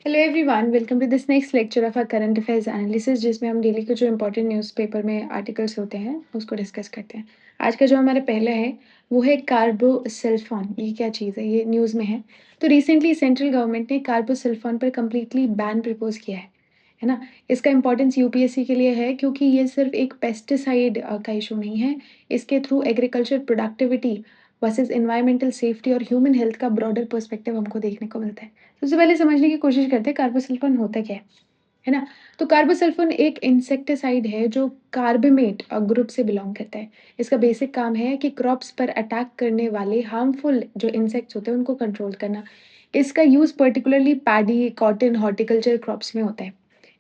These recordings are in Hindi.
Hello everyone, welcome to this next lecture of a current affairs analysis जिसमें हम डेली के जो इंपॉर्टेंट न्यूज़पेपर में आर्टिकल्स होते हैं उसको डिस्कस करते हैं। आज का जो हमारा पहला है वो है कार्बोसल्फोन। ये क्या चीज़ है? ये न्यूज़ में है। तो रिसेंटली सेंट्रल गवर्नमेंट ने कार्बोसल्फोन पर कम्प्लीटली बैन प्रपोज किया है ना। इसका इंपॉर्टेंस यूपीएससी के लिए है क्योंकि ये सिर्फ एक पेस्टिसाइड का इशू नहीं है। इसके through agriculture productivity versus environmental safety और ह्यूमन हेल्थ का ब्रॉडर पर्सपेक्टिव हमको देखने को मिलता है। सबसे पहले समझने की कोशिश करते हैं कार्बोसल्फोन होता क्या है ना। तो कार्बोसल्फोन एक इंसेक्टिसाइड है जो कार्बेमेट ग्रुप से बिलोंग करता है। इसका बेसिक काम है कि क्रॉप्स पर अटैक करने वाले हार्मफुल जो इंसेक्ट्स होते हैं उनको कंट्रोल करना। इसका use particularly paddy, cotton, horticulture crops में होता है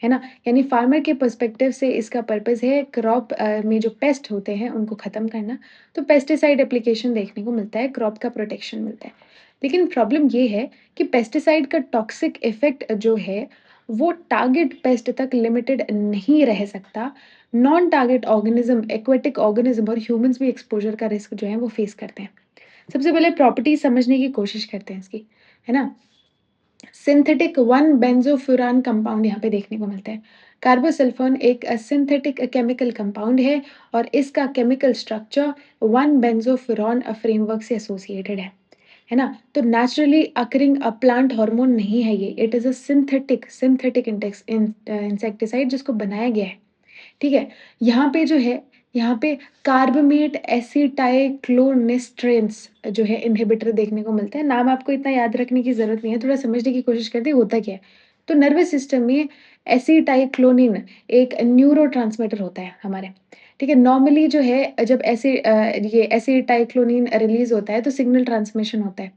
ना। यानी फार्मर के पर्सपेक्टिव से इसका पर्पस है क्रॉप में जो पेस्ट होते हैं उनको ख़त्म करना। तो पेस्टिसाइड एप्लीकेशन देखने को मिलता है, क्रॉप का प्रोटेक्शन मिलता है। लेकिन प्रॉब्लम ये है कि पेस्टिसाइड का टॉक्सिक इफ़ेक्ट जो है, वो टारगेट पेस्ट तक लिमिटेड नहीं रह सकता। Non target organism, aquatic organism और ह्यूमन्स भी एक्सपोज़र का रिस्क जो है वो फ़ेस करते हैं। सबसे पहले प्रॉपर्टीज़ समझने की कोशिश करते हैं इसकी, है ना? सिंथेटिक 1 बेंज़ोफ्यूरान कंपाउंड यहाँ पे देखने को मिलता है। कार्बोसल्फोन एक सिंथेटिक केमिकल कंपाउंड है और इसका केमिकल स्ट्रक्चर 1 बेंज़ोफ्यूरान फ्रेमवर्क से एसोसिएटेड है ना? तो नेचुरली अकरिंग प्लांट हार्मोन नहीं है ये, it is a synthetic insecticide जिसको बनाया गया है, ठीक है? यहाँ पे जो है, यहाँ पे कार्बामेट एसिटाइक्लोनेस्ट्रेंस जो है इन्हिबिटर देखने को मिलता है। नाम आपको इतना याद रखने की ज़रूरत नहीं है, थोड़ा समझने की कोशिश करते हैं होता क्या है। तो नर्वस सिस्टम में एसिटाइक्लोनिन एक न्यूरोट्रांसमीटर होता है हमारे, ठीक है? नॉर्मली जो है जब ये एसिटाइक्लोनिन रिलीज़ होता है तो सिग्नल ट्रांसमिशन होता है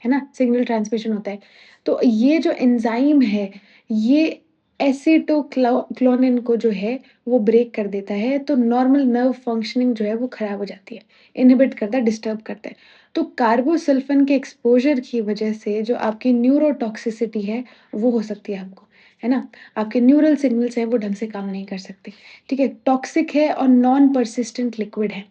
ना? सिग्नल ट्रांसमिशन होता है। तो ये जो एंजाइम है, ये क्लोनिन को जो है वो ब्रेक कर देता है, तो नॉर्मल नर्व फंक्शनिंग जो है वो खराब हो जाती है, इनहिबिट करता है, डिस्टर्ब करता है। तो कार्बोसल्फन के एक्सपोज़र की वजह से जो आपकी न्यूरोटॉक्सिसिटी है, वो हो सकती है आपको, है ना? आपके न्यूरल सिग्नल्स हैं वो ढंग से काम नहीं कर सकते, ठीक है? टॉक्सिक है और नॉन पर्सिस्टेंट लिक्विड है।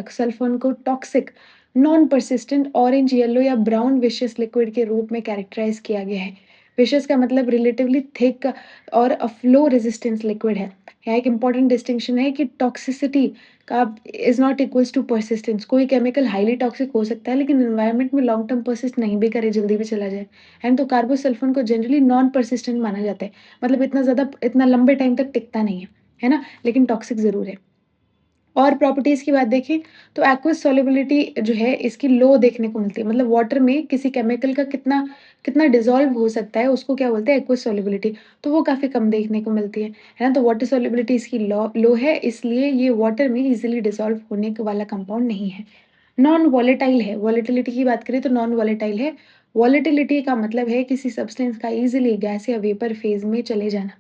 सल्फोन को toxic, non persistent orange, yellow या ब्राउन विशेस लिक्विड के रूप में कैरेक्टराइज़ किया गया है। विशेस का मतलब रिलेटिवली थिक और फ्लो रेजिस्टेंस लिक्विड है। यहाँ एक इम्पॉर्टेंट डिस्टिंक्शन है कि टॉक्सिसिटी का is not equals to persistence. कोई केमिकल हाईली टॉक्सिक हो सकता है लेकिन एनवायरनमेंट में लॉन्ग टर्म परसिस्ट नहीं भी करे, जल्दी भी चला जाए। एंड तो कार्बोसल्फोन को जनरली नॉन परसिस्टेंट माना जाता है। मतलब इतना लंबे टाइम तक टिकता नहीं है ना? लेकिन टॉक्सिक ज़रूर है। और प्रॉपर्टीज़ की बात देखें तो एक्वस सॉल्युबिलिटी जो है इसकी लो देखने को मिलती है। मतलब वाटर में किसी केमिकल का कितना कितना डिज़ोल्व हो सकता है उसको क्या बोलते हैं, एक्वस सॉल्युबिलिटी। तो वो काफ़ी कम देखने को मिलती है ना? तो वाटर सॉल्युबिलिटी इसकी लो है, इसलिए ये वाटर में ईज़िली डिज़ोल्व होने क वाला कंपाउंड नहीं है। नॉन वोलेटाइल है, वोलेटिलिटी की बात करें तो नॉन वोलेटाइल है। वोलेटिलिटी का मतलब है किसी सब्सटेंस का ईज़िली गैस या वेपर फ़ेज़ में चले जाना।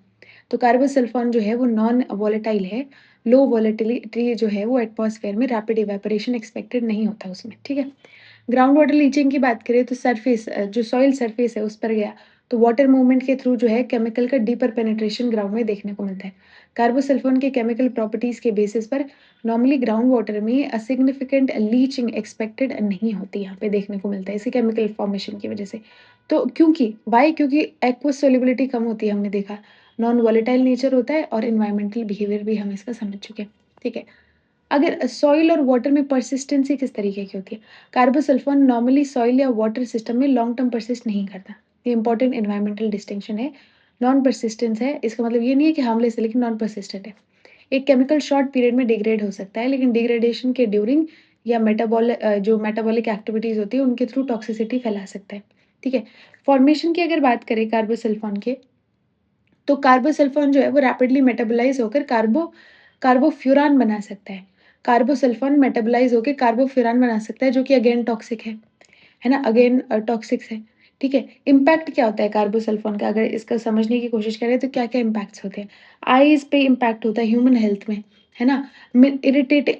तो कार्बोसल्फोन जो है वो नॉन वोलेटाइल है। लो वोलेटिलिटी जो है वो एटमॉस्फेयर में रैपिड इवेपोरेशन एक्सपेक्टेड नहीं होता उसमें, ठीक है? ग्राउंड वाटर लीचिंग की बात करें तो जो सॉइल सरफेस है उस पर गया, तो वाटर मूवमेंट के थ्रू जो है केमिकल का डीपर पेनिट्रेशन ग्राउंड में देखने को मिलता है। कार्बोसल्फोन के केमिकल प्रॉपर्टीज़ के बेसिस पर नॉर्मली ग्राउंड वाटर में सिग्निफिकेंट लीचिंग एक्सपेक्टेड नहीं होती, यहाँ पे देखने को मिलता है इसी केमिकल फॉर्मेशन की वजह से। तो क्योंकि एक्वस सॉल्युबिलिटी कम होती है हमने देखा, नॉन वोलेटाइल नेचर होता है और एनवायरमेंटल बिहेवियर भी हम इसका समझ चुके हैं, ठीक है? अगर सॉइल और वाटर में परसिस्टेंसी किस तरीके की होती है? कार्बोसल्फोन नॉर्मली सॉइल या वाटर सिस्टम में लॉन्ग टर्म परसिस्ट नहीं करता। ये इंपॉर्टेंट एनवायरमेंटल डिस्टिंक्शन है। नॉन परसिस्टेंस है, इसका मतलब ये नहीं है कि हार्मलेस है लेकिन नॉन परसिस्टेंट है। एक केमिकल शॉर्ट पीरियड में डिग्रेड हो सकता है लेकिन डिग्रेडेशन के ड्यूरिंग या जो मेटाबॉलिक एक्टिविटीज़ होती है उनके थ्रू टॉक्सिसिटी फैला सकता है, ठीक है? फॉर्मेशन की अगर बात करें कार्बोसल्फोन के, तो कार्बोसल्फोन जो है वो रैपिडली मेटाबोलाइज़ होकर कार्बोफ्यूरान बना सकता है। कार्बोसल्फोन मेटाबोलाइज़ होके कार्बोफ्यूरान बना सकता है जो कि अगेन टॉक्सिक है ना? अगेन टॉक्सिक है, ठीक है? इम्पैक्ट क्या होता है कार्बोसल्फोन का? अगर इसका समझने की कोशिश करें तो क्या-क्या इम्पैक्ट्स होते हैं? आइज़ पे इम्पैक्ट होता है ह्यूमन हेल्थ में, है ना?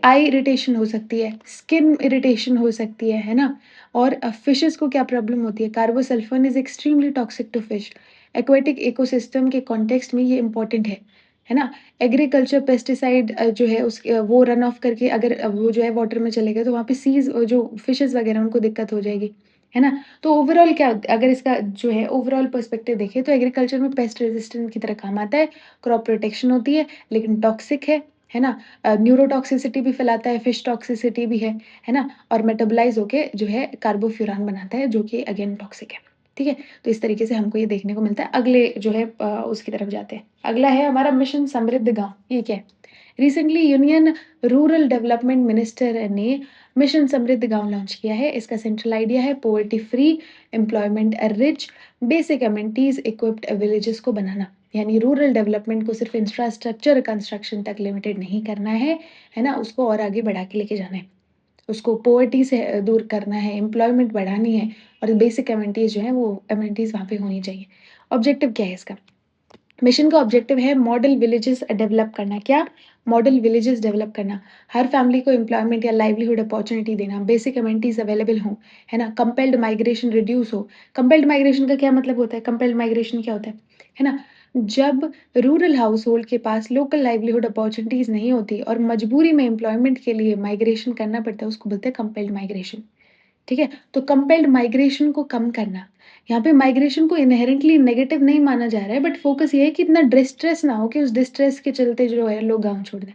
आई इरिटेशन हो सकती है, स्किन इरिटेशन हो सकती है ना? और फिशेज़ को क्या प्रॉब्लम होती है? Carbosulfan is extremely toxic to fish. Aquatic ecosystem के कॉन्टेक्स्ट में ये इम्पोर्टेंट है ना? एग्रीकल्चर पेस्टिसाइड जो है वो रन ऑफ करके अगर वो जो है वाटर में चले गए तो वहाँ पे जो फिशेज़ वगैरह उनको दिक्कत हो जाएगी, है ना? तो ओवरऑल क्या अगर इसका जो है ओवरऑल पर्सपेक्टिव देखें तो एग्रीकल्चर में पेस्ट रेजिस्टेंट की तरह काम आता है, क्रॉप प्रोटेक्शन होती लेकिन टॉक्सिक है ना? न्यूरोटॉक्सिसिटी भी फैलाता है, फिश टॉक्सिसिटी भी है ना? और मेटाबोलाइज़ होके जो है कार्बोफ्यूरान बनाता है जो कि अगेन टॉक्सिक है, ठीक है? तो इस तरीके से हमको ये देखने को मिलता है। अगले जो है उसकी तरफ जाते हैं। अगला है हमारा मिशन समृद्ध गाँव, ये क्या है? Recently union rural development minister ने मिशन समृद्ध गाँव लॉन्च किया है। इसका सेंट्रल आइडिया है poverty free, employment rich, basic amenities equipped villages को बनाना। यानी रूरल डेवलपमेंट को सिर्फ़ इंफ्रास्ट्रक्चर कंस्ट्रक्शन तक लिमिटेड नहीं करना है ना? उसको और आगे बढ़ा के लेके जाना है। उसको पॉवर्टी से दूर करना है, एम्प्लॉयमेंट बढ़ानी है और बेसिक एमेनिटीज़ जो हैं वो एमेनिटीज़ वहाँ पे होनी चाहिए। ऑब्जेक्टिव क्या है इसका? मिशन का ऑब्जेक्टिव है मॉडल विलेजेस डेवलप करना। क्या? मॉडल विलेजेस डेवलप करना। हर फैमिली को एम्प्लॉयमेंट या लाइवलीहुड अपॉर्च्युनिटी देना, बेसिक एमेनिटीज़ अवेलेबल हों, है ना? कंपेल्ड माइग्रेशन रिड्यूस हो। कंपेल्ड माइग्रेशन का क्या मतलब होता है? कंपेल्ड माइग्रेशन क्या होता है ना? जब रूरल हाउसहोल्ड के पास लोकल लाइवलीहुड अपॉर्च्युनिटीज़ नहीं होती और मजबूरी में एम्प्लॉयमेंट के लिए माइग्रेशन करना पड़ता है, उसको बोलते हैं कंपेल्ड माइग्रेशन। ठीक है? तो कंपेल्ड माइग्रेशन को कम करना। यहाँ पे माइग्रेशन को इन्हेरेंटली नेगेटिव नहीं माना जा रहा है, बट फ़ोकस ये है कि इतना डिस्ट्रेस ना हो कि उस डिस्ट्रेस के चलते जो है लोग गाँव छोड़ दें।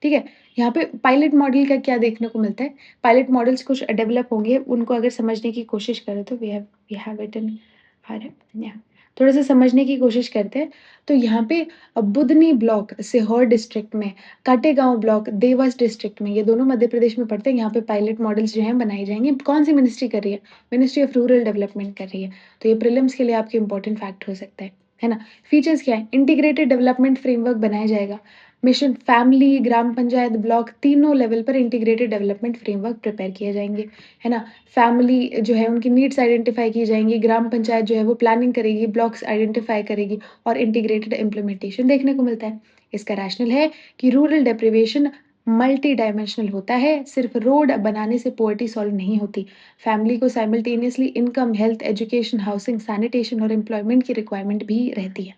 ठीक है? यहाँ पे पायलट मॉडल का क्या देखने को मिलता है? पायलट मॉडल्स कुछ डेवलप होंगे, उनको अगर समझने की कोशिश करें तो we have it in our या थोड़ा-सा समझने की कोशिश करते हैं। तो यहाँ पे बुधनी ब्लॉक सीहोर डिस्ट्रिक्ट में, काटेगाँव ब्लॉक देवास डिस्ट्रिक्ट में, ये दोनों मध्य प्रदेश में पड़ते हैं। यहाँ पे पायलट मॉडल्स जो हैं बनाए जाएँगे। कौन-सी मिनिस्ट्री कर रही है? मिनिस्ट्री ऑफ रूरल डेवलपमेंट कर रही है। तो ये प्रीलिम्स के लिए आपके इम्पोर्टेंट फैक्ट हो सकता है ना? फीचर्स क्या है? इंटीग्रेटेड डेवलपमेंट फ्रेमवर्क बनाया जाएगा। मिशन फैमिली, ग्राम पंचायत, ब्लॉक तीनों लेवल पर इंटीग्रेटेड डेवलपमेंट फ्रेमवर्क प्रिपेयर किए जाएँगे, है ना? फैमिली जो है उनकी नीड्स आइडेंटिफ़ाई की जाएँगी, ग्राम पंचायत जो है वो प्लानिंग करेगी, ब्लॉक्स आइडेंटिफ़ाई करेगी और इंटीग्रेटेड इम्प्लीमेंटेशन देखने को मिलता है। इसका रैशनल है कि रूरल डेप्रिवेशन मल्टी डायमेंशनल होता है, सिर्फ़ रोड बनाने से पॉवर्टी सॉल्व नहीं होती। फैमिली को simultaneously income, health, education, housing, sanitation और एम्प्लॉयमेंट की रिक्वायरमेंट भी रहती है।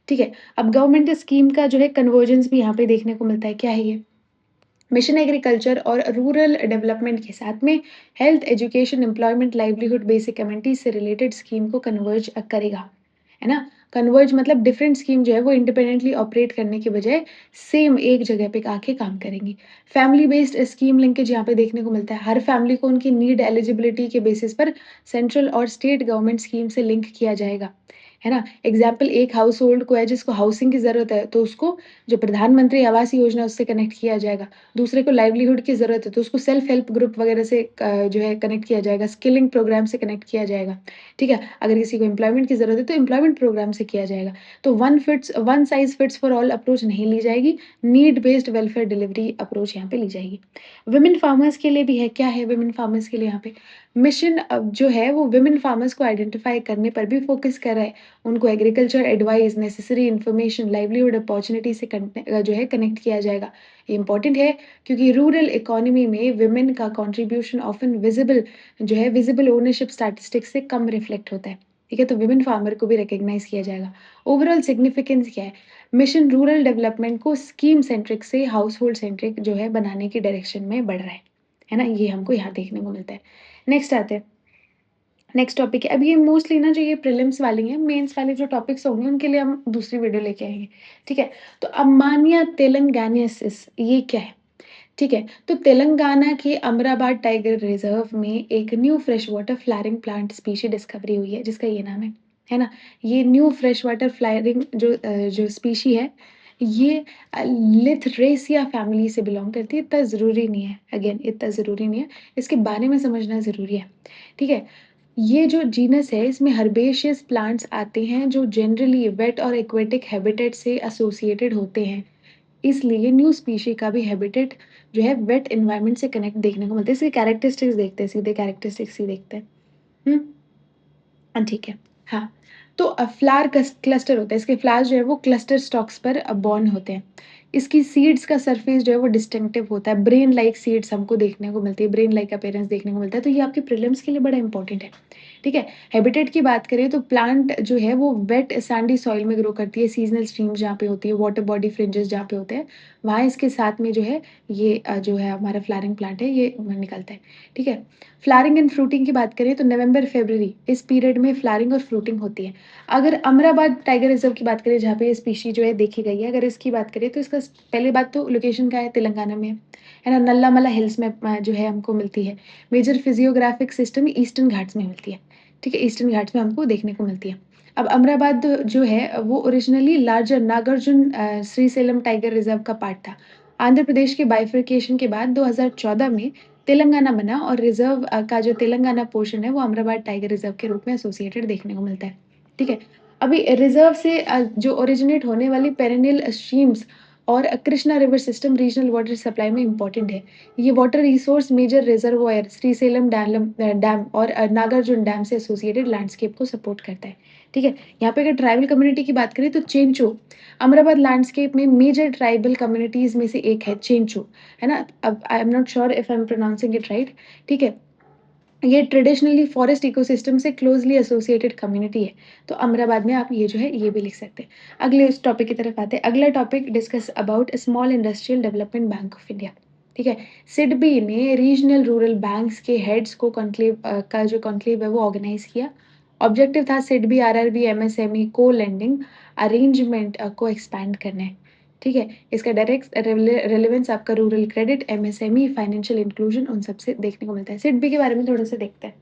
ठीक है? अब गवर्नमेंट स्कीम का जो है कन्वर्जेंस भी यहाँ पे देखने को मिलता है, क्या है ये? मिशन एग्रीकल्चर और रूरल डेवलपमेंट के साथ में health, education, employment, livelihood, basic amenities से रिलेटेड स्कीम को कन्वर्ज करेगा, है ना? कन्वर्ज मतलब डिफरेंट स्कीम जो है वो इंडिपेंडेंटली ऑपरेट करने के बजाय सेम एक जगह पे आके काम करेंगी। फैमिली बेस्ड स्कीम लिंकेज यहाँ पे देखने को मिलता है। हर फैमिली को उनकी नीड एलिजिबिलिटी के बेसिस पर सेंट्रल और स्टेट गवर्नमेंट स्कीम से लिंक किया जाएगा, है ना? एग्ज़ाम्पल एक हाउस होल्ड को है जिसको हाउसिंग की ज़रूरत है, तो उसको जो प्रधानमंत्री आवास योजना है उससे कनेक्ट किया जाएगा। दूसरे को लाइवलीहुड की ज़रूरत है, तो उसको सेल्फ हेल्प ग्रुप वगैरह से जो है कनेक्ट किया जाएगा, स्किलिंग प्रोग्राम से कनेक्ट किया जाएगा, ठीक है? अगर किसी को एम्प्लॉयमेंट की ज़रूरत है, तो एम्प्लॉयमेंट प्रोग्राम से किया जाएगा। तो one size fits for all approach नहीं ली जाएगी, need based welfare delivery approach यहाँ पे ली जाएगी। वुमेन फार्मर्स के लिए भी है, क्या है वुमेन फार्मर्स के लिए यहाँ पे? मिशन जो है वो वुमेन फार्मर्स को आइडेंटिफ़ाई करने पर भी फ़ोकस कर रहा है। उनको agriculture advice, necessary information, livelihood opportunity से जो है कनेक्ट किया जाएगा। ये इम्पोर्टेंट है क्योंकि रूरल इकोनॉमी में वुमेन का contribution often visible ownership statistics से कम रिफ्लेक्ट होता है। ठीक है? तो वुमेन फार्मर को भी रिकॉग्नाइज़ किया जाएगा। ओवरऑल सिग्निफिकेंस क्या है? मिशन रूरल डेवलपमेंट को स्कीम सेंट्रिक से हाउसहोल्ड सेंट्रिक जो है बनाने की डायरेक्शन में बढ़ रहा है ना? ये हमको यहाँ देखने को मिलता है। नेक्स्ट आते हैं। नेक्स्ट टॉपिक है, अब ये मोस्टली ना जो ये प्रीलिम्स वाली हैं, मेंस वाले जो टॉपिक्स होंगे उनके लिए हम दूसरी वीडियो लेके आएँगे, ठीक है? तो अमानिया तेलंगानियसिस ये क्या है? ठीक है, तो तेलंगाना के अमराबाद टाइगर रिज़र्व में एक new fresh water flowering plant species discovery हुई है, जिसका ये नाम है ना? ये न्यू फ्रेश वाटर फ्लावरिंग जो स्पीशी है, ये लिथरेसिया फैमिली से बिलॉन्ग करती है। इतना ज़रूरी नहीं है, अगेन इतना ज़रूरी नहीं है, इसके बारे में समझना ज़रूरी है, ठीक है? ये जो जीनस है इसमें हर्बेशियस प्लांट्स आते हैं जो जनरली वेट और एक्वेटिक हैबिटेट से एसोसिएटेड होते हैं। इसलिए न्यू स्पीशी का भी हैबिटेट जो है वेट एनवायरनमेंट से कनेक्ट देखने को मिलता है। इसकी कैरेक्टरिस्टिक्स देखते हैं, सीधे कैरेक्टरिस्टिक्स ही देखते हैं। हुँ? ठीक है। हाँ, तो फ्लावर क्लस्टर होता है, इसके फ्लावर्स जो है वो क्लस्टर स्टॉक्स पर बॉर्न होते हैं। इसकी सीड्स का सरफेस जो है वो डिस्टिंक्टिव होता है, ब्रेन लाइक सीड्स हमको देखने को मिलती है, ब्रेन लाइक अपीयरेंस देखने को मिलता है, तो ये आपके प्रीलिम्स के लिए बड़ा इंपॉर्टेंट है। ठीक है? हैबिटेट की बात करें तो प्लांट जो है वो वेट सैंडी सॉइल में ग्रो करती है, सीज़नल स्ट्रीम्स जहाँ पे होती है, वाटर बॉडी फ्रिंजेस जहाँ पे होते हैं, वहाँ इसके साथ में जो है ये जो है हमारा फ्लावरिंग प्लांट है ये निकलता है, ठीक है? फ्लावरिंग एंड फ्रूटिंग की बात करें तो नवंबर-फ़रवरी इस पीरियड में फ्लावरिंग और फ्रूटिंग होती है। अगर अमराबाद टाइगर रिज़र्व की बात करें जहाँ पे ये स्पीशी जो है देखी गई है, अगर इसकी बात करें तो इसका पहली बात तो लोकेशन क्या है, तेलंगाना में है ना? नल्लामला हिल्स में जो है हमको मिलती है। Major physiographic system Eastern Ghats में मिलती है। ठीक है, ईस्टर्न घाट्स में हमको देखने को मिलती है। अब अमराबाद जो है वो originally larger Nagarjuna Srisailam tiger reserve का पार्ट था। आंध्र प्रदेश के बाइफरकेशन के बाद 2014 में तेलंगाना बना और रिज़र्व का जो तेलंगाना पोर्शन है वो अमराबाद टाइगर रिज़र्व के रूप में एसोसिएटेड देखने को मिलता है। ठीक है? अभी रिज़र्व से जो ओरिजिनेट होने वाली पेरेनियल स्ट्रीम्स और Krishna river system regional water supply में इम्पोर्टेंट है। ये water resource major reservoir Srisailam dam और नागार्जुन डैम से एसोसिएटेड लैंडस्केप को सपोर्ट करता है। ठीक है? यहाँ पे अगर ट्राइबल कम्युनिटी की बात करें तो चेंचो, अमराबाद लैंडस्केप में मेजर ट्राइबल कम्युनिटीज़ में से एक है चेंचो, है ना? अब I am not sure if I am pronouncing it right, ठीक है? ये ट्रेडिशनली फॉरेस्ट इकोसिस्टम से क्लोज़ली एसोसिएटेड कम्युनिटी है। तो अमराबाद में आप ये जो है ये भी लिख सकते हैं। अगले उस टॉपिक की तरफ आते हैं। अगला topic discuss about small industrial development bank of India. ठीक है? सिडबी ने रीजनल रूरल बैंक्स के हेड्स को का जो कॉन्क्लेव है वो ऑर्गेनाइज़ किया। ऑब्जेक्टिव था सिडबी, आरआरबी, एमएसएमई को-लेंडिंग अरेंजमेंट को एक्सपैंड करना है। ठीक है? इसका डायरेक्ट रेलेवेंस आपका rural credit, MSME, financial inclusion उन सब से देखने को मिलता है। सिडबी के बारे में थोड़ा-सा देखते हैं,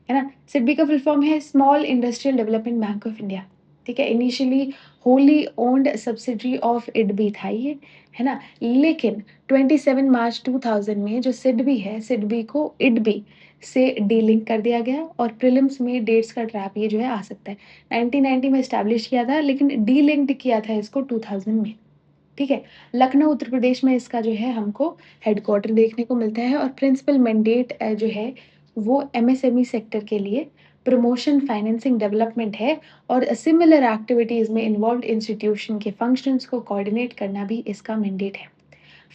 है ना? सिडबी का फुल फॉर्म है small industrial development bank of India, ठीक है? Initially wholly owned subsidiary of IDBI था ये, है ना? लेकिन 27 मार्च 2000 में जो सिडबी है, सिडबी को इडबी से डीलिंक कर दिया गया और प्रीलिम्स में डेट्स का ट्रैप ये जो है आ सकता है। 1990 में एस्टैब्लिश किया था लेकिन डीलिंक्ड किया था इसको 2000 में। ठीक है? लखनऊ उत्तर प्रदेश में इसका जो है हमको हेडक्वार्टर देखने को मिलता है और प्रिंसिपल मैंडेट जो है वो एमएसएमई सेक्टर के लिए प्रमोशन, फाइनेंसिंग, डेवलपमेंट है और सिमिलर एक्टिविटीज़ में इन्वॉल्व्ड इंस्टीट्यूशन के फंक्शंस को कोऑर्डिनेट करना भी इसका मैंडेट है।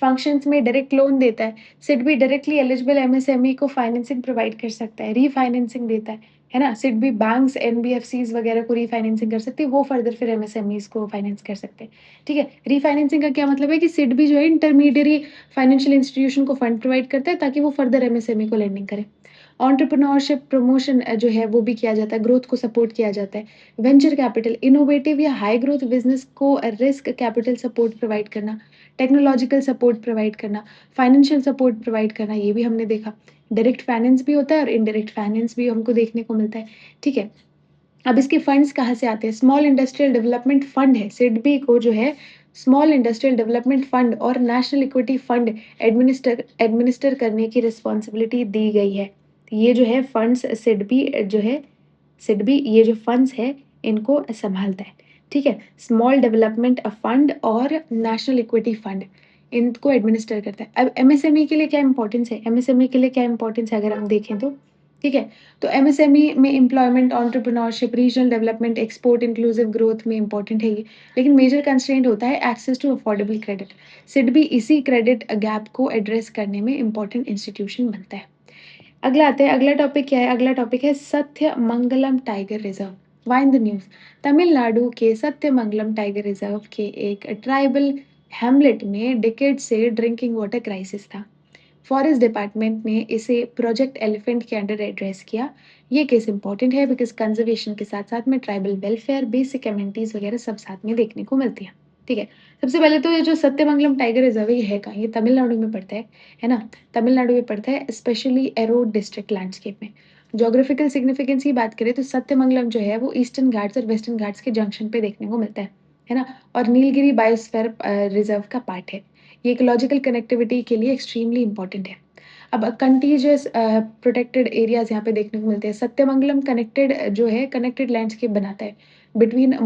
फंक्शंस में डायरेक्ट लोन देता है। सिडबी डायरेक्टली एलिजिबल एमएसएमई को फाइनेंसिंग प्रोवाइड कर सकता है, रीफाइनेंसिंग देता है ना? सिडबी बैंक्स, एनबीएफसीज़ वगैरह को रीफाइनेंसिंग कर सकती है, वो फर्दर फिर एमएसएमईज़ को फाइनेंस कर सकते हैं, ठीक है? रीफाइनेंसिंग का क्या मतलब है कि सिडबी जो है इंटरमीडियरी फाइनेंशियल इंस्टीट्यूशन को फंड प्रोवाइड करता है ताकि वो फर्दर एमएसएमई को लेंडिंग करे। एंटरप्रेन्योरशिप प्रमोशन जो है वो भी किया जाता है, ग्रोथ को सपोर्ट किया जाता है। वेंचर कैपिटल, इनोवेटिव या हाई ग्रोथ बिज़नेस को रिस्क कैपिटल सपोर्ट प्रोवाइड करना, टेक्नोलॉजिकल सपोर्ट प्रोवाइड करना, फाइनेंशियल सपोर्ट प्रोवाइड करना, ये भी हमने देखा। डायरेक्ट फाइनेंस भी होता है और इनडायरेक्ट फाइनेंस भी हमको देखने को मिलता है, ठीक है? अब इसके फंड्स कहाँ से आते हैं? स्मॉल इंडस्ट्रियल डेवलपमेंट फंड है, सिडबी को जो है स्मॉल इंडस्ट्रियल डेवलपमेंट फंड और national equity fund administer administer करने की रिस्पॉन्सिबिलिटी दी गई है। तो ये जो है फंड्स सिडबी जो है सिडबी ये जो फंड्स है इनको सँभालता है, ठीक है? स्मॉल डेवलपमेंट फंड और नेशनल इक्विटी फंड इनको एडमिनिस्टर करता है। अब एमएसएमई के लिए क्या इम्पोर्टेंस है? एमएसएमई के लिए क्या इम्पोर्टेंस है अगर हम देखें तो, ठीक है? तो एमएसएमई में employment, entrepreneurship, regional development, export, inclusive growth में इम्पोर्टेंट है ये। लेकिन मेजर कंस्ट्रेंट होता है access to affordable credit. SIDBI इसी क्रेडिट गैप को एड्रेस करने में इम्पोर्टेंट इंस्टीट्यूशन बनता है। अगला आते हैं, अगला टॉपिक क्या है? अगला टॉपिक है Sathyamangalam tiger reserve. Why in the news? Tamil Nadu के सत्यमंगलम टाइगर रिज़र्व के एक ट्राइबल हैमलेट में डिकेड से ड्रिंकिंग वाटर क्राइसिस था। फॉरेस्ट डिपार्टमेंट ने इसे प्रोजेक्ट एलिफेंट के अंडर एड्रेस किया। ये केस इंपॉर्टेंट है बिकॉज़ कंज़र्वेशन के साथ-साथ में ट्राइबल वेलफेयर, बेसिक एमेनिटीज़ वगैरह सब साथ में देखने को मिलती हैं। ठीक है? सबसे पहले तो ये जो सत्यमंगलम टाइगर रिज़र्व है ये है कहाँ? ये तमिलनाडु में पड़ता है ना? तमिलनाडु में पड़ता है स्पेशली एरोड डिस्ट्रिक्ट लैंडस्केप में। ज्योग्राफिकल सिग्निफिकेंस की बात करें तो सत्यमंगलम जो है वो ईस्टर्न घाट्स और वेस्टर्न घाट्स के जंक्शन पे देखने को मिलता है ना? और नीलगिरी बायोस्फीयर रिज़र्व का पार्ट है। ये इकोलॉजिकल कनेक्टिविटी के लिए एक्सट्रीमली इम्पोर्टेंट है। अब कंटीजियस प्रोटेक्टेड एरियाज़ यहाँ पे देखने को मिलते हैं। सत्यमंगलम कनेक्टेड जो है कनेक्टेड लैंडस्केप बनाता है between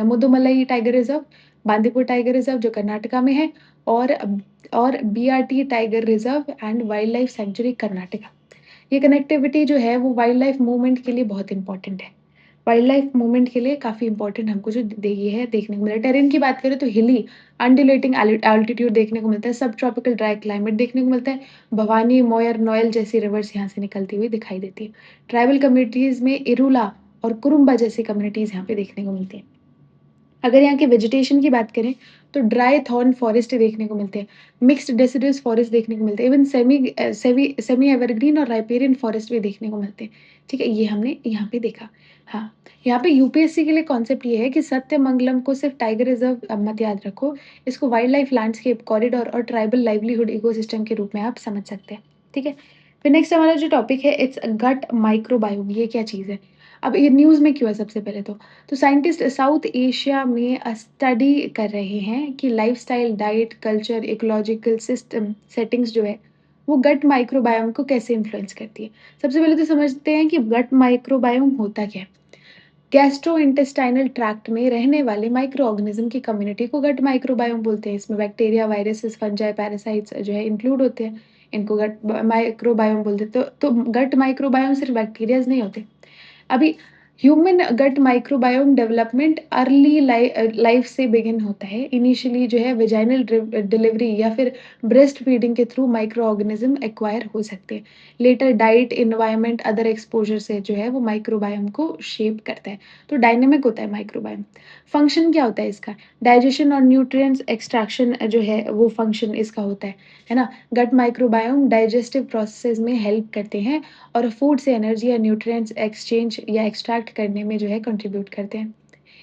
Mudumalai tiger reserve, Bandipur tiger reserve जो कर्नाटका में है और BRT tiger reserve and wildlife sanctuary Karnataka. ये कनेक्टिविटी जो है वो वाइल्ड लाइफ मूवमेंट के लिए बहुत इम्पोर्टेंट है। वाइल्ड लाइफ मूवमेंट के लिए काफ़ी इंपॉर्टेंट हमको जो ये है देखने को मिला है। टेरेन की बात करें तो हिली, अनड्यूलेटिंग एल्टीट्यूड देखने को मिलता है, सब ट्रॉपिकल ड्राई क्लाइमेट देखने को मिलता है। भवानी, मोयर, नोयल जैसी रिवर्स यहाँ से निकलती हुई दिखाई देती है। ट्राइबल कम्युनिटीज़ में इरूला और कुरुम्बा जैसी कम्युनिटीज़ यहाँ पे देखने को मिलती हैं। अगर यहाँ के वेजिटेशन की बात करें तो ड्राई थॉर्न फॉरेस्ट देखने को मिलते हैं, मिक्स्ड डेसिडुअस फॉरेस्ट देखने को मिलते हैं, इवन सेमी एवरग्रीन और राइपेरियन फॉरेस्ट भी देखने को मिलते हैं। ठीक है, ये हमने यहाँ पे देखा। हाँ, यहाँ पे यूपीएससी के लिए कॉन्सेप्ट ये है कि सत्यमंगलम को सिर्फ टाइगर रिजर्व मत याद रखो, इसको वाइल्ड लाइफ लैंडस्केप कॉरिडोर और ट्राइबल लाइवलीहुड इकोसिस्टम के रूप में आप समझ सकते हैं। ठीक है, फिर नेक्स्ट हमारा जो टॉपिक है इट्स गट माइक्रोबायोम, ये क्या चीज़ है? अब ये न्यूज़ में क्यों है सबसे पहले तो साइंटिस्ट साउथ एशिया में स्टडी कर रहे हैं कि lifestyle, diet, culture, ecological system settings जो है, वो गट माइक्रोबायोम को कैसे इन्फ्लुएंस करती है। सबसे पहले तो समझते हैं कि गट माइक्रोबायोम होता क्या है। गैस्ट्रोइंटेस्टाइनल ट्रैक्ट में रहने वाले माइक्रो ऑर्गेनिज्म की कम्युनिटी को गट माइक्रोबायोम बोलते हैं। इसमें बैक्टीरिया, वायरसेस, फंजाई, पैरासाइट्स जो है इंक्लूड होते हैं। इनको गट माइक्रोबायोम बोलते हैं। तो गट माइक्रोबायोम सिर्फ बैक्टीरियाज नहीं होते। अभी human gut microbiome development early life से बिगिन होता है। इनिशियली जो है वेजाइनल डिलीवरी या फिर ब्रेस्ट फीडिंग के थ्रू माइक्रो ऑर्गेनिज्म एक्वायर हो सकते हैं। Later diet, environment, other exposure से जो है वो माइक्रोबायोम को शेप करता है। तो डायनेमिक होता है माइक्रोबायोम। फंक्शन क्या होता है इसका? डाइजेशन और न्यूट्रिएंट्स एक्सट्रैक्शन जो है वो फंक्शन इसका होता है ना? गट माइक्रोबायोम डाइजेस्टिव प्रोसेसेस में हेल्प करते हैं और फूड से एनर्जी या न्यूट्रिएंट्स एक्सचेंज या एक्सट्रैक्ट करने में जो है कंट्रीब्यूट करते हैं।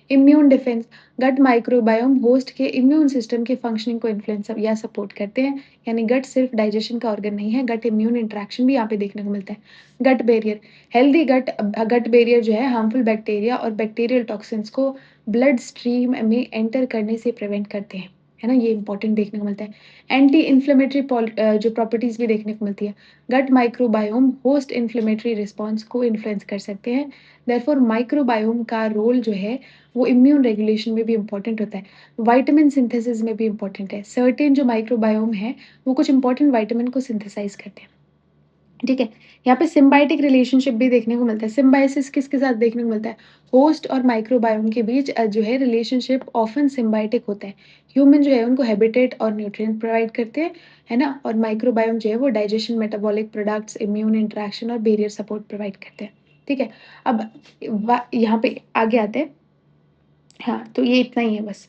Immune defence, gut microbiome host के इम्यून सिस्टम के फंक्शनिंग को इन्फ्लुएंस या सपोर्ट करते हैं। यानी गट सिर्फ डाइजेशन का ऑर्गन नहीं है, गट इम्यून इंटरेक्शन भी यहाँ पे देखने को मिलता है। गट बैरियर, हेल्दी गट बैरियर जो है हार्मफुल बैक्टीरिया और बैक्टीरियल टॉक्सिन्स को ब्लड स्ट्रीम में एंटर करने से प्रिवेंट करते हैं, है ना? ये इंपॉर्टेंट देखने को मिलता है। एंटी इन्फ्लेमेटरी जो प्रॉपर्टीज भी देखने को मिलती है। Gut microbiome host inflammatory response को इन्फ्लुएंस कर सकते हैं। देयरफॉर माइक्रोबायोम का रोल जो है वो इम्यून रेगुलेशन में भी इम्पोर्टेंट होता है, विटामिन सिंथेसिस में भी इम्पोर्टेंट है। सर्टेन जो माइक्रोबायोम है वो कुछ इंपॉर्टेंट विटामिन को सिंथेसाइज करते हैं। ठीक है, यहाँ पे सिम्बायोटिक रिलेशनशिप भी देखने को मिलता है। सिम्बायोसिस किसके साथ देखने को मिलता है? होस्ट और माइक्रोबायोम के बीच जो है रिलेशनशिप ऑफन सिम्बायोटिक होता है। ह्यूमन जो है उनको हैबिटेट और न्यूट्रिएंट प्रोवाइड करते हैं, है ना? और माइक्रोबायोम जो है वो digestion, metabolic products, immune interaction और बैरियर सपोर्ट प्रोवाइड करते हैं। ठीक है, अब यहाँ पे आगे आते हैं। हाँ, तो ये इतना ही है बस,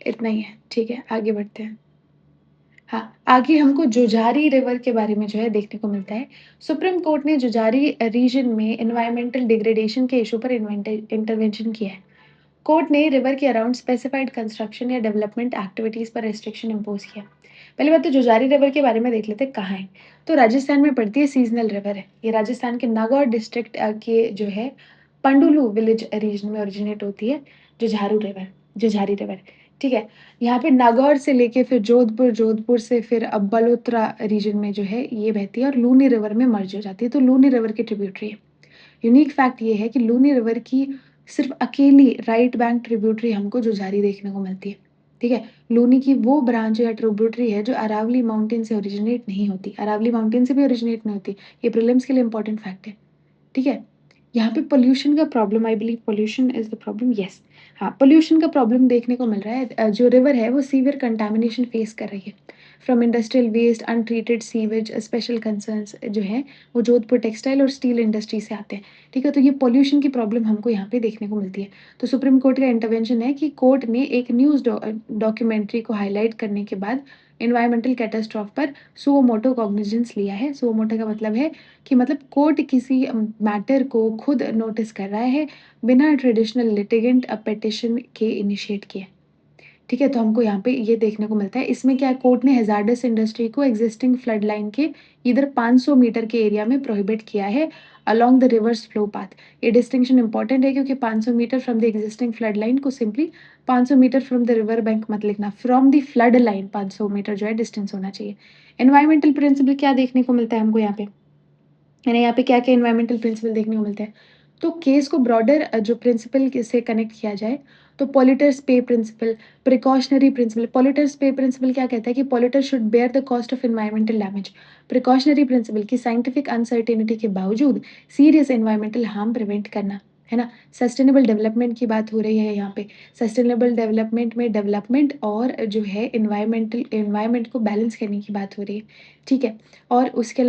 इतना ही है। ठीक है, आगे बढ़ते हैं। हाँ, आगे हमको जुझारी रिवर के बारे में जो है देखने को मिलता है। सुप्रीम कोर्ट ने जुझारी रीजन में एनवायरमेंटल डिग्रेडेशन के इश्यू पर इंटरवेंशन किया है। कोर्ट ने रिवर के अराउंड स्पेसिफाइड कंस्ट्रक्शन या डेवलपमेंट एक्टिविटीज पर रेस्ट्रिक्शन इम्पोज किया। पहली बात तो जुझारी रिवर के बारे में देख लेते हैं कहाँ है। तो राजस्थान में पड़ती है, सीजनल रिवर है। ये राजस्थान के नागौर डिस्ट्रिक्ट के जो है पंडुलू विलेज रीजन में ओरिजिनेट होती है जुझारी रिवर। ठीक है, यहाँ पे नागौर से लेके फिर जोधपुर, जोधपुर से फिर अब बलोत्रा रीजन में जो है ये बहती है और लूनी रिवर में मर्ज हो जाती है। तो लूनी रिवर की ट्रिब्यूटरी है। यूनिक फैक्ट ये है कि लूनी रिवर की सिर्फ अकेली राइट बैंक ट्रिब्यूटरी हमको जुझारी देखने को मिलती है। ठीक है, लूनी की वो ब्रांच या ट्रिब्यूटरी है जो अरावली माउंटेन से ओरिजिनेट नहीं होती, अरावली माउंटेन से भी ओरिजिनेट नहीं होती। ये प्रीलिम्स के लिए इंपॉर्टेंट फैक्ट है। ठीक है, यहाँ पे पोल्यूशन का problem, I believe pollution is the problem, yes. हाँ, पोल्यूशन का प्रॉब्लम देखने को मिल रहा है। जो रिवर है वो सीवियर कंटामिनेशन फेस कर रही है from industrial waste, untreated sewage. Special concerns जो है वो जोधपुर टेक्सटाइल और स्टील इंडस्ट्री से आते हैं। ठीक है, तो ये पोल्यूशन की प्रॉब्लम हमको यहाँ पे देखने को मिलती है। तो सुप्रीम कोर्ट का इंटरवेंशन है कि कोर्ट ने एक न्यूज़ डॉक्यूमेंट्री को हाईलाइट करने के बाद एनवायरमेंटल कैटास्ट्रॉफ पर सुओमोटो कॉग्निजेंस लिया है। सुओमोटो का मतलब है कि मतलब कोर्ट किसी मैटर को खुद नोटिस कर रहा है बिना ट्रेडिशनल लिटिगेंट पिटिशन के इनिशिएट किए। ठीक है, तो हमको यहाँ पे ये देखने को मिलता है। इसमें क्या है, कोर्ट ने हैजार्डस इंडस्ट्री को एग्जिस्टिंग फ्लड लाइन के इधर 500 मीटर के एरिया में प्रोहिबिट किया है along the river's flow path. ये डिस्टिंक्शन इंपॉर्टेंट है क्योंकि 500 metre from the existing flood line को simply 500 metre from the river bank मत लिखना, from the flood line 500 metre जो है डिस्टेंस होना चाहिए। एनवायरमेंटल प्रिंसिपल क्या देखने को मिलता है हमको यहाँ पे, यानी यहाँ पे क्या-क्या एनवायरमेंटल प्रिंसिपल देखने को मिलते हैं। तो केस को ब्रॉडर जो प्रिंसिपल से कनेक्ट किया जाए तो पॉलिटर्स पे प्रिंसिपल, प्रिकॉशनरी प्रिंसिपल। पॉलिटर्स पे प्रिंसिपल क्या कहता है कि polluter should bear the cost of environmental damage. Precautionary principle की साइंटिफिक अनसर्टेनिटी के बावजूद सीरियस एनवायरमेंटल हार्म प्रिवेंट करना। है ना? सस्टेनेबल डेवलपमेंट की बात हो रही है यहाँ पे। सस्टेनेबल डेवलपमेंट में डेवलपमेंट और जो है एनवायरनमेंट को बैलेंस करने की बात हो रही है, ठीक है? और उसके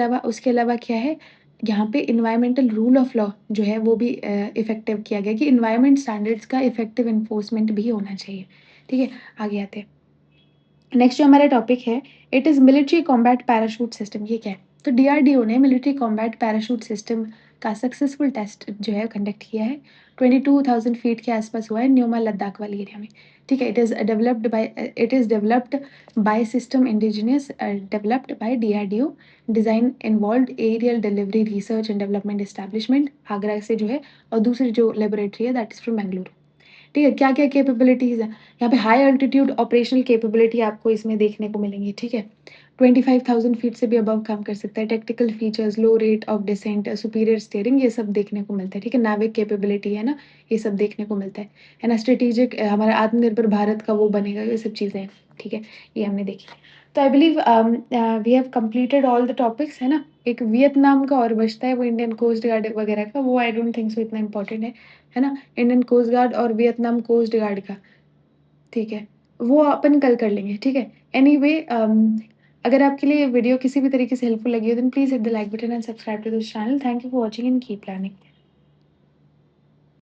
अलावा क्या है, यहाँ पे एनवायरमेंटल रूल ऑफ लॉ जो है वो भी इफ़ेक्टिव किया गया कि एनवायरनमेंट स्टैंडर्ड्स का इफ़ेक्टिव एनफोर्समेंट भी होना चाहिए, ठीक है? आगे आते हैं। नेक्स्ट जो हमारा टॉपिक है, it is military combat parachute system. ये क्या है? तो डीआरडीओ ने मिलिट्री कॉम्बैट पैराशूट सिस्टम का सक्सेसफुल टेस्ट जो है कंडक्ट किया है। 22,000 फीट के आसपास हुआ है न्योमा लद्दाख वाली एरिया में, ठीक है? It is developed by system indigenous developed by DRDO. Design involved aerial delivery research and development establishment, Agra से जो है, और दूसरी जो लैबोरेटरी है दैट इज़ फ्रॉम बेंगलुरु। ठीक है, क्या-क्या कैपेबिलिटीज़ हैं, यहाँ पे हाई अल्टीट्यूड ऑपरेशनल कैपेबिलिटी आपको इसमें देखने को मिलेंगी, ठीक है? 25,000 फीट से भी अबव काम कर सकता है, tactical features, low rate of descent, superior steering, ये सब देखने को मिलता है, ठीक है? नाविक कैपेबिलिटी है ना, ये सब देखने को मिलता है ना? स्ट्रैटेजिक हमारा आत्मनिर्भर भारत का वो बनेगा, ये सब चीज़ें हैं, ठीक है? ये हमने देखी। तो I believe we have completed all the topics, है ना? एक वियतनाम का और बचता है, वो इंडियन कोस्ट गार्ड वगैरह का, वो आई डोंट थिंक सो इतना इम्पोर्टेंट है ना? इंडियन कोस्ट गार्ड और वियतनाम कोस्ट गार्ड का, ठीक है? वो अपन कल कर लेंगे, ठीक है? एनीवे अगर आपके लिए ये वीडियो किसी भी तरीके से हेल्पफुल लगी हो, then please hit the like button and subscribe to this channel. Thank you for watching and keep learning.